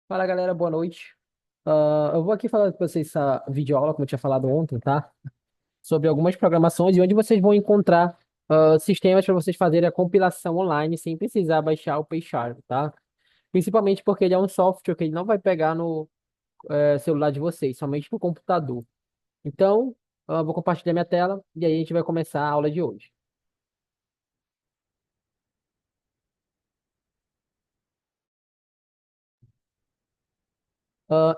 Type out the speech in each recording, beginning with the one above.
Fala galera, boa noite. Eu vou aqui falar com vocês essa videoaula, como eu tinha falado ontem, tá? Sobre algumas programações e onde vocês vão encontrar sistemas para vocês fazerem a compilação online sem precisar baixar o PyCharm, tá? Principalmente porque ele é um software que ele não vai pegar no celular de vocês, somente no computador. Então, eu vou compartilhar minha tela e aí a gente vai começar a aula de hoje.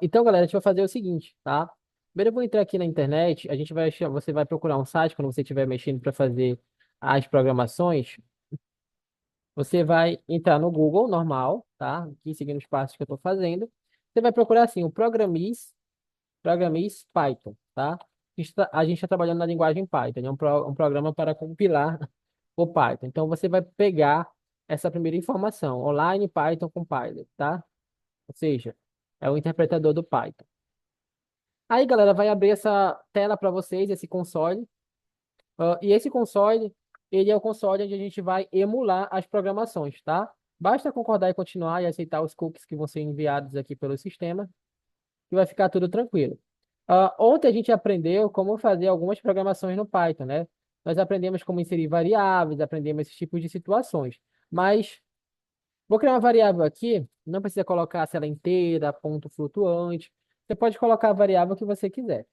Então, galera, a gente vai fazer o seguinte, tá? Primeiro eu vou entrar aqui na internet, você vai procurar um site quando você estiver mexendo para fazer as programações. Você vai entrar no Google normal, tá? Aqui seguindo os passos que eu estou fazendo. Você vai procurar assim, o Programis Python, tá? A gente está trabalhando na linguagem Python, é um programa para compilar o Python. Então você vai pegar essa primeira informação, online Python Compiler, tá? Ou seja, é o interpretador do Python. Aí, galera, vai abrir essa tela para vocês, esse console. E esse console, ele é o console onde a gente vai emular as programações, tá? Basta concordar e continuar e aceitar os cookies que vão ser enviados aqui pelo sistema, e vai ficar tudo tranquilo. Ontem a gente aprendeu como fazer algumas programações no Python, né? Nós aprendemos como inserir variáveis, aprendemos esses tipos de situações. Mas vou criar uma variável aqui, não precisa colocar se ela é inteira, ponto flutuante. Você pode colocar a variável que você quiser.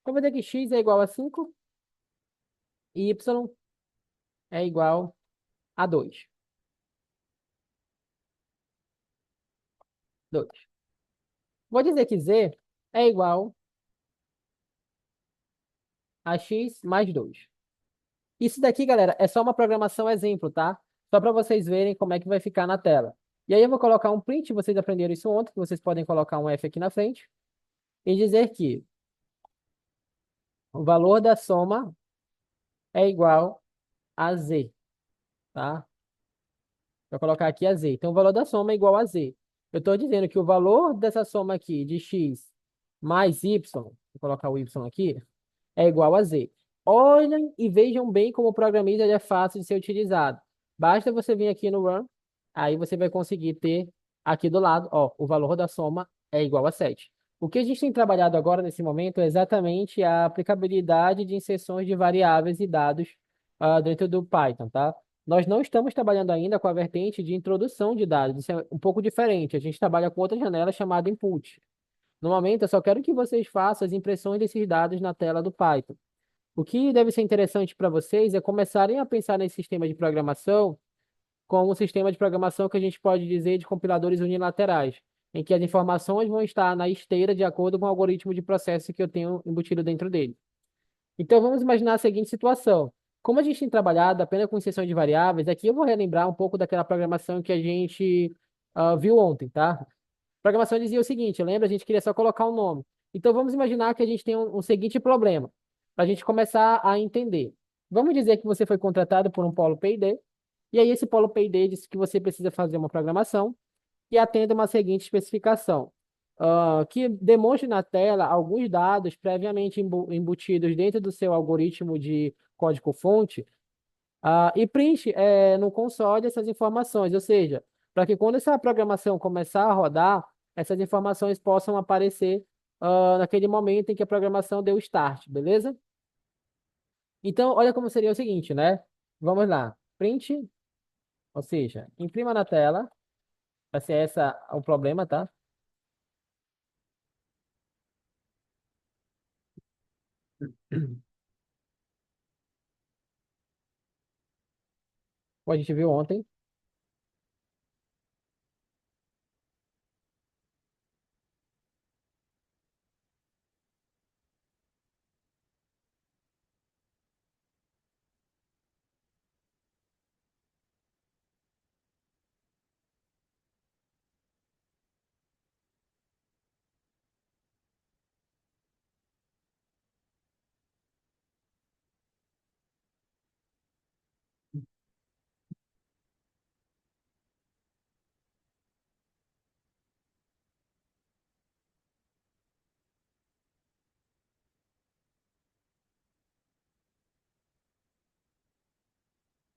Então, vou dizer que x é igual a 5 e y é igual a 2. 2. Vou dizer que z é igual a x mais 2. Isso daqui, galera, é só uma programação exemplo, tá? Só para vocês verem como é que vai ficar na tela. E aí eu vou colocar um print, vocês aprenderam isso ontem, que vocês podem colocar um F aqui na frente, e dizer que o valor da soma é igual a z, tá? Vou colocar aqui a z. Então, o valor da soma é igual a z. Eu estou dizendo que o valor dessa soma aqui de x mais y, vou colocar o y aqui, é igual a z. Olhem e vejam bem como o programista ele é fácil de ser utilizado. Basta você vir aqui no run, aí você vai conseguir ter aqui do lado, ó, o valor da soma é igual a 7. O que a gente tem trabalhado agora nesse momento é exatamente a aplicabilidade de inserções de variáveis e dados dentro do Python, tá? Nós não estamos trabalhando ainda com a vertente de introdução de dados. Isso é um pouco diferente. A gente trabalha com outra janela chamada input. No momento, eu só quero que vocês façam as impressões desses dados na tela do Python. O que deve ser interessante para vocês é começarem a pensar nesse sistema de programação como um sistema de programação que a gente pode dizer de compiladores unilaterais, em que as informações vão estar na esteira de acordo com o algoritmo de processo que eu tenho embutido dentro dele. Então, vamos imaginar a seguinte situação. Como a gente tem trabalhado apenas com inserção de variáveis, aqui eu vou relembrar um pouco daquela programação que a gente viu ontem, tá? A programação dizia o seguinte, lembra? A gente queria só colocar um nome. Então, vamos imaginar que a gente tem um seguinte problema, para a gente começar a entender. Vamos dizer que você foi contratado por um polo P&D, e aí esse polo P&D disse que você precisa fazer uma programação que atenda uma seguinte especificação, que demonstre na tela alguns dados previamente embutidos dentro do seu algoritmo de código-fonte, e preenche no console essas informações, ou seja, para que quando essa programação começar a rodar, essas informações possam aparecer naquele momento em que a programação deu start, beleza? Então, olha como seria o seguinte, né? Vamos lá. Print, ou seja, imprima na tela, vai ser essa o problema, tá? Como a gente viu ontem.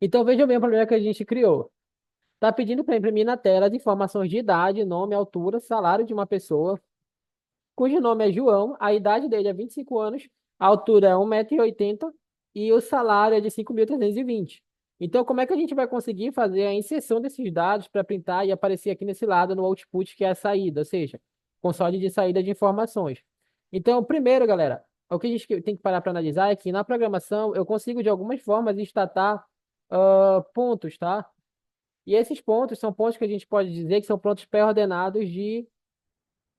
Então, veja bem o problema que a gente criou. Está pedindo para imprimir na tela as informações de idade, nome, altura, salário de uma pessoa, cujo nome é João, a idade dele é 25 anos, a altura é 1,80 m e o salário é de 5.320. Então, como é que a gente vai conseguir fazer a inserção desses dados para printar e aparecer aqui nesse lado no output, que é a saída, ou seja, console de saída de informações? Então, primeiro, galera, o que a gente tem que parar para analisar é que na programação eu consigo, de algumas formas, estatar pontos, tá? E esses pontos são pontos que a gente pode dizer que são pontos pré-ordenados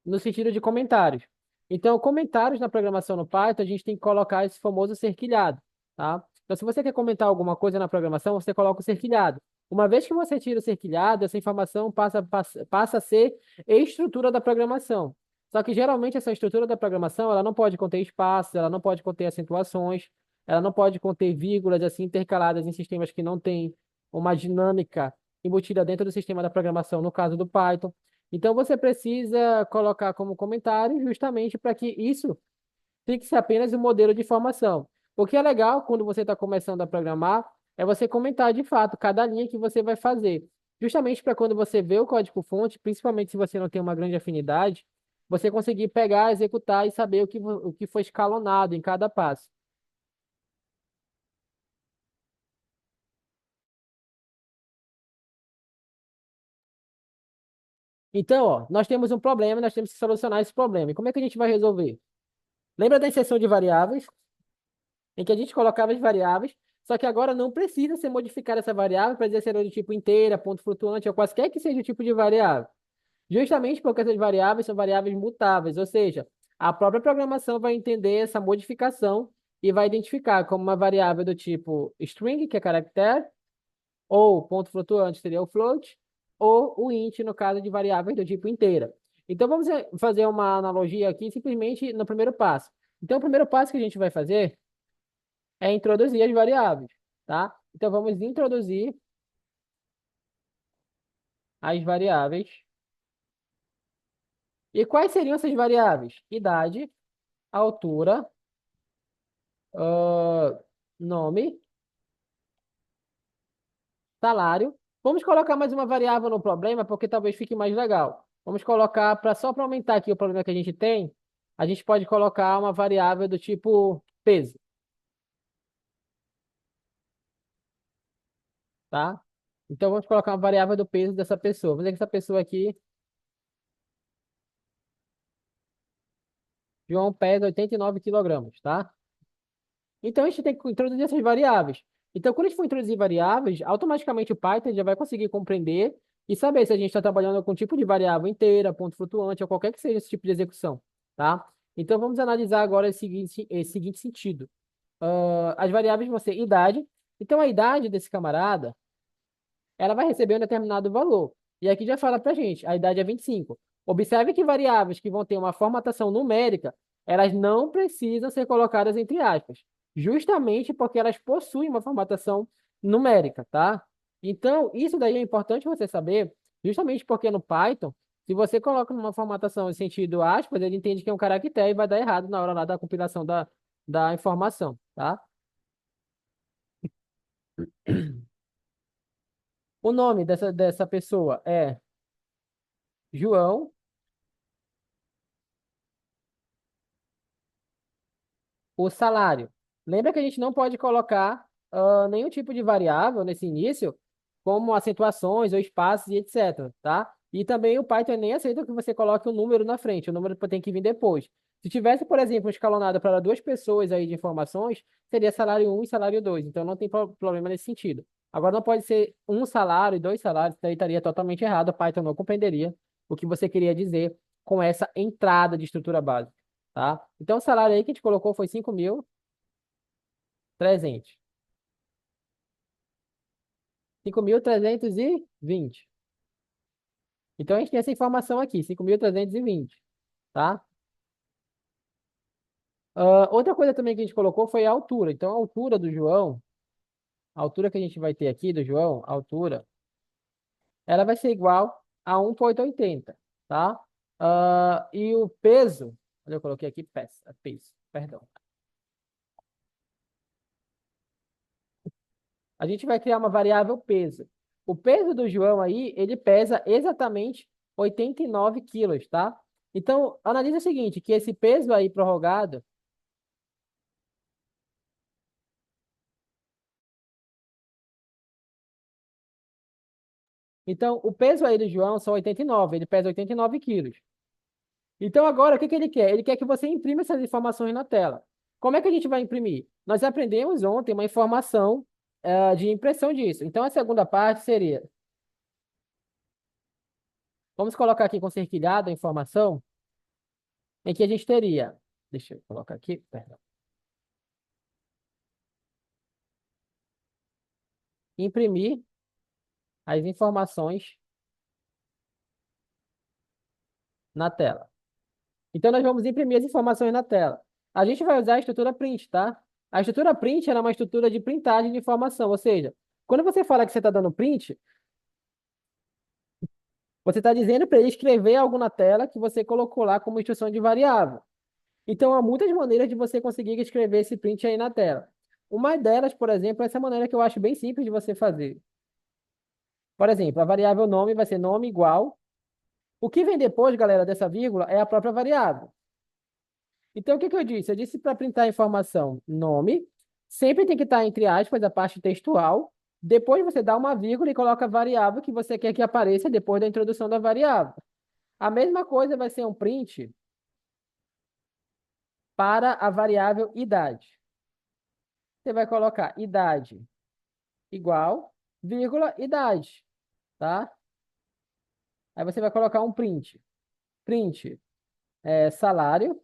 no sentido de comentários. Então, comentários na programação no Python, a gente tem que colocar esse famoso cerquilhado, tá? Então, se você quer comentar alguma coisa na programação, você coloca o cerquilhado. Uma vez que você tira o cerquilhado, essa informação passa a ser estrutura da programação. Só que geralmente essa estrutura da programação, ela não pode conter espaços, ela não pode conter acentuações, ela não pode conter vírgulas assim intercaladas em sistemas que não têm uma dinâmica embutida dentro do sistema da programação, no caso do Python. Então você precisa colocar como comentário justamente para que isso fixe apenas o modelo de formação. O que é legal quando você está começando a programar é você comentar de fato cada linha que você vai fazer. Justamente para quando você vê o código-fonte, principalmente se você não tem uma grande afinidade, você conseguir pegar, executar e saber o que foi escalonado em cada passo. Então, ó, nós temos um problema, nós temos que solucionar esse problema. E como é que a gente vai resolver? Lembra da inserção de variáveis? Em que a gente colocava as variáveis, só que agora não precisa ser modificada essa variável para dizer se era do tipo inteira, ponto flutuante ou quaisquer que seja o tipo de variável. Justamente porque essas variáveis são variáveis mutáveis, ou seja, a própria programação vai entender essa modificação e vai identificar como uma variável do tipo string, que é caractere, ou ponto flutuante seria o float, ou o int, no caso de variáveis do tipo inteira. Então vamos fazer uma analogia aqui simplesmente no primeiro passo. Então o primeiro passo que a gente vai fazer é introduzir as variáveis, tá? Então vamos introduzir as variáveis. E quais seriam essas variáveis? Idade, altura, ah, nome, salário. Vamos colocar mais uma variável no problema, porque talvez fique mais legal. Vamos colocar, só para aumentar aqui o problema que a gente tem, a gente pode colocar uma variável do tipo peso, tá? Então vamos colocar uma variável do peso dessa pessoa. Vamos dizer que essa pessoa aqui, João, pesa 89 quilogramas, tá? Então, a gente tem que introduzir essas variáveis. Então, quando a gente for introduzir variáveis, automaticamente o Python já vai conseguir compreender e saber se a gente está trabalhando com tipo de variável inteira, ponto flutuante, ou qualquer que seja esse tipo de execução, tá? Então, vamos analisar agora esse seguinte sentido. As variáveis vão ser idade. Então, a idade desse camarada ela vai receber um determinado valor. E aqui já fala para a gente, a idade é 25. Observe que variáveis que vão ter uma formatação numérica, elas não precisam ser colocadas entre aspas, justamente porque elas possuem uma formatação numérica, tá? Então, isso daí é importante você saber, justamente porque no Python, se você coloca numa formatação em sentido aspas, ele entende que é um caractere e vai dar errado na hora lá da compilação da informação, tá? O nome dessa pessoa é João. O salário. Lembra que a gente não pode colocar nenhum tipo de variável nesse início, como acentuações ou espaços e etc, tá? E também o Python nem aceita que você coloque um número na frente, o número tem que vir depois. Se tivesse, por exemplo, escalonado para duas pessoas aí de informações, seria salário um e salário 2. Então não tem problema nesse sentido. Agora não pode ser um salário e dois salários, daí estaria totalmente errado, o Python não compreenderia o que você queria dizer com essa entrada de estrutura básica, tá? Então o salário aí que a gente colocou foi 5.300. 5.320. Então a gente tem essa informação aqui, 5.320, tá? Outra coisa também que a gente colocou foi a altura. Então a altura do João, a altura que a gente vai ter aqui do João, a altura, ela vai ser igual a 1,80, tá? E o peso, olha, eu coloquei aqui peso, perdão. A gente vai criar uma variável peso. O peso do João aí, ele pesa exatamente 89 quilos, tá? Então, analisa o seguinte, que esse peso aí prorrogado, então, o peso aí do João são 89, ele pesa 89 quilos. Então, agora, o que que ele quer? Ele quer que você imprima essas informações na tela. Como é que a gente vai imprimir? Nós aprendemos ontem uma informação, de impressão disso. Então, a segunda parte seria, vamos colocar aqui com cerquilhado a informação, em que a gente teria, deixa eu colocar aqui, perdão, imprimir as informações na tela. Então, nós vamos imprimir as informações na tela. A gente vai usar a estrutura print, tá? A estrutura print ela é uma estrutura de printagem de informação, ou seja, quando você fala que você está dando print, você está dizendo para ele escrever algo na tela que você colocou lá como instrução de variável. Então, há muitas maneiras de você conseguir escrever esse print aí na tela. Uma delas, por exemplo, é essa maneira que eu acho bem simples de você fazer. Por exemplo, a variável nome vai ser nome igual. O que vem depois, galera, dessa vírgula é a própria variável. Então, o que que eu disse? Eu disse para printar a informação nome, sempre tem que estar entre aspas a parte textual. Depois você dá uma vírgula e coloca a variável que você quer que apareça depois da introdução da variável. A mesma coisa vai ser um print para a variável idade. Você vai colocar idade igual, vírgula, idade, tá? Aí você vai colocar um print. Print salário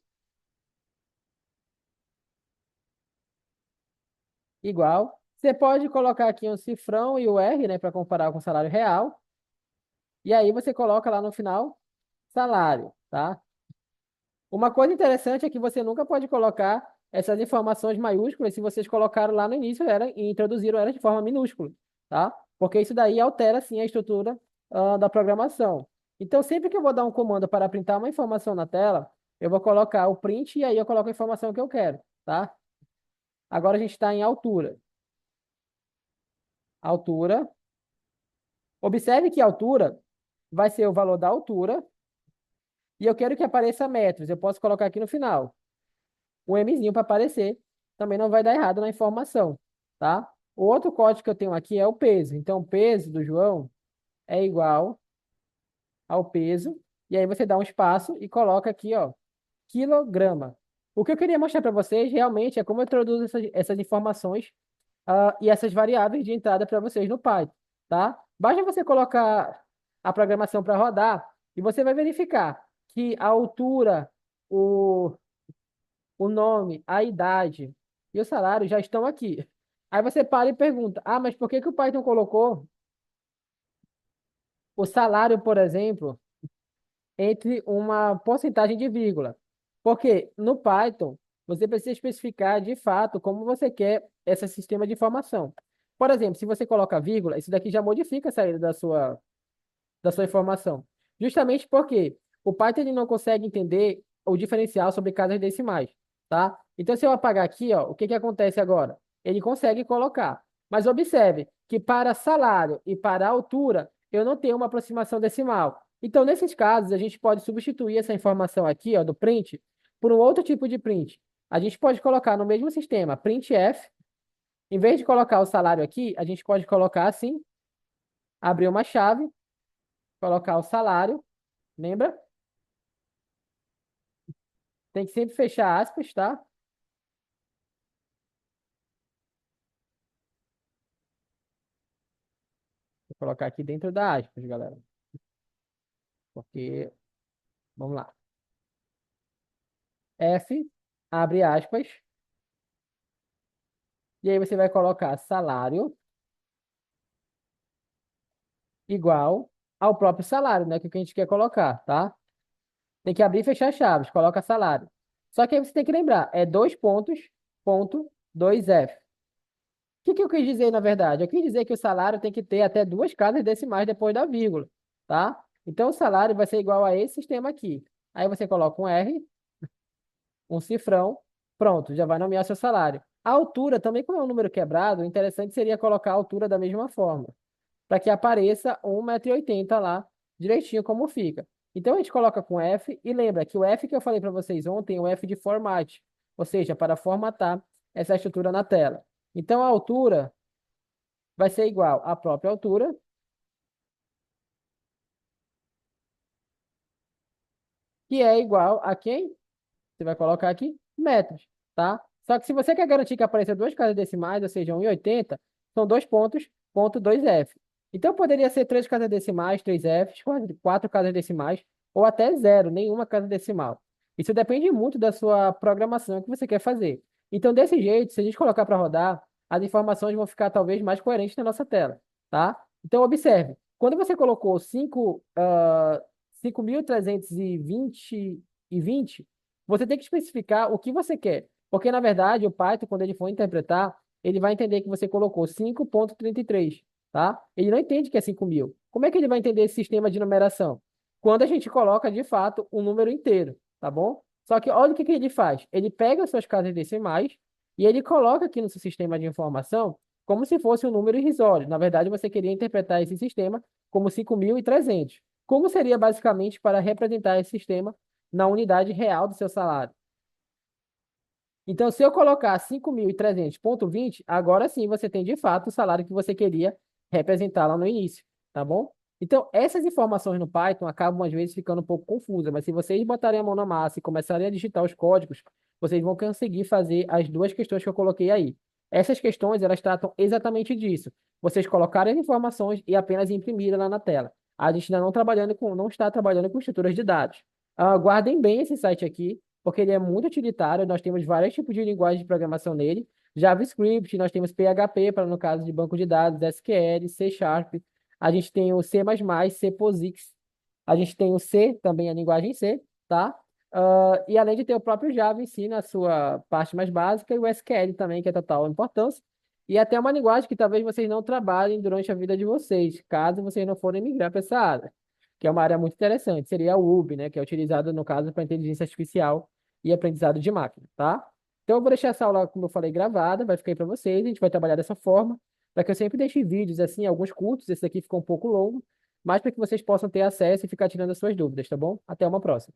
igual. Você pode colocar aqui um cifrão e o R, né, para comparar com o salário real. E aí você coloca lá no final salário, tá? Uma coisa interessante é que você nunca pode colocar essas informações maiúsculas se vocês colocaram lá no início era, e introduziram elas de forma minúscula, tá? Porque isso daí altera, sim, a estrutura, da programação. Então, sempre que eu vou dar um comando para printar uma informação na tela, eu vou colocar o print e aí eu coloco a informação que eu quero, tá? Agora a gente está em altura. Altura. Observe que altura vai ser o valor da altura e eu quero que apareça metros. Eu posso colocar aqui no final um Mzinho para aparecer. Também não vai dar errado na informação, tá? O outro código que eu tenho aqui é o peso. Então, o peso do João é igual ao peso. E aí você dá um espaço e coloca aqui, ó, quilograma. O que eu queria mostrar para vocês realmente é como eu introduzo essas informações, e essas variáveis de entrada para vocês no Python, tá? Basta você colocar a programação para rodar e você vai verificar que a altura, o nome, a idade e o salário já estão aqui. Aí você para e pergunta: ah, mas por que que o Python colocou o salário, por exemplo, entre uma porcentagem de vírgula? Porque no Python você precisa especificar de fato como você quer esse sistema de informação. Por exemplo, se você coloca vírgula, isso daqui já modifica a saída da sua informação. Justamente porque o Python ele não consegue entender o diferencial sobre casas decimais, tá? Então, se eu apagar aqui, ó, o que que acontece agora? Ele consegue colocar. Mas observe que para salário e para altura, eu não tenho uma aproximação decimal. Então, nesses casos, a gente pode substituir essa informação aqui, ó, do print, por um outro tipo de print. A gente pode colocar no mesmo sistema, printf. Em vez de colocar o salário aqui, a gente pode colocar assim, abrir uma chave, colocar o salário. Lembra? Tem que sempre fechar aspas, tá? Vou colocar aqui dentro da aspas, galera. Porque, vamos lá. F, abre aspas. E aí você vai colocar salário igual ao próprio salário, né? Que é o que a gente quer colocar, tá? Tem que abrir e fechar chaves. Coloca salário. Só que aí você tem que lembrar, é dois pontos, ponto, dois F. O que que eu quis dizer, na verdade? Eu quis dizer que o salário tem que ter até duas casas decimais depois da vírgula, tá? Então, o salário vai ser igual a esse sistema aqui. Aí você coloca um R, um cifrão, pronto, já vai nomear seu salário. A altura, também como é um número quebrado, o interessante seria colocar a altura da mesma forma. para que apareça 1,80 m lá, direitinho como fica. Então a gente coloca com F e lembra que o F que eu falei para vocês ontem é o F de format, ou seja, para formatar essa estrutura na tela. Então a altura vai ser igual à própria altura, que é igual a quem? Você vai colocar aqui metros, tá? Só que se você quer garantir que apareça duas casas decimais, ou seja, 1,80, são dois pontos, ponto 2F. Então poderia ser três casas decimais, 3Fs, quatro casas decimais, ou até zero, nenhuma casa decimal. Isso depende muito da sua programação que você quer fazer. Então, desse jeito, se a gente colocar para rodar, as informações vão ficar talvez mais coerentes na nossa tela, tá? Então, observe. Quando você colocou 5.320 você tem que especificar o que você quer. Porque, na verdade, o Python, quando ele for interpretar, ele vai entender que você colocou 5,33, tá? Ele não entende que é 5.000. Como é que ele vai entender esse sistema de numeração? Quando a gente coloca, de fato, um número inteiro, tá bom? Só que olha o que que ele faz. Ele pega as suas casas decimais e ele coloca aqui no seu sistema de informação como se fosse um número irrisório. Na verdade, você queria interpretar esse sistema como 5.300. Como seria basicamente para representar esse sistema na unidade real do seu salário? Então, se eu colocar 5.300,20, agora sim você tem de fato o salário que você queria representar lá no início, tá bom? Então, essas informações no Python acabam às vezes ficando um pouco confusas, mas se vocês botarem a mão na massa e começarem a digitar os códigos, vocês vão conseguir fazer as duas questões que eu coloquei aí. Essas questões, elas tratam exatamente disso. Vocês colocarem as informações e apenas imprimirem lá na tela. A gente ainda não está trabalhando com estruturas de dados. Guardem bem esse site aqui porque ele é muito utilitário. Nós temos vários tipos de linguagem de programação nele. JavaScript, nós temos PHP, para no caso de banco de dados, SQL, C Sharp. A gente tem o C++, C POSIX. A gente tem o C, também a linguagem C, tá? E além de ter o próprio Java em si, na sua parte mais básica, e o SQL também, que é total importância. E até uma linguagem que talvez vocês não trabalhem durante a vida de vocês, caso vocês não forem migrar para essa área, que é uma área muito interessante. Seria o UB, né, que é utilizado, no caso, para inteligência artificial e aprendizado de máquina, tá? Então, eu vou deixar essa aula, como eu falei, gravada, vai ficar aí para vocês, a gente vai trabalhar dessa forma, para que eu sempre deixe vídeos, assim, alguns curtos, esse aqui ficou um pouco longo, mas para que vocês possam ter acesso e ficar tirando as suas dúvidas, tá bom? Até uma próxima.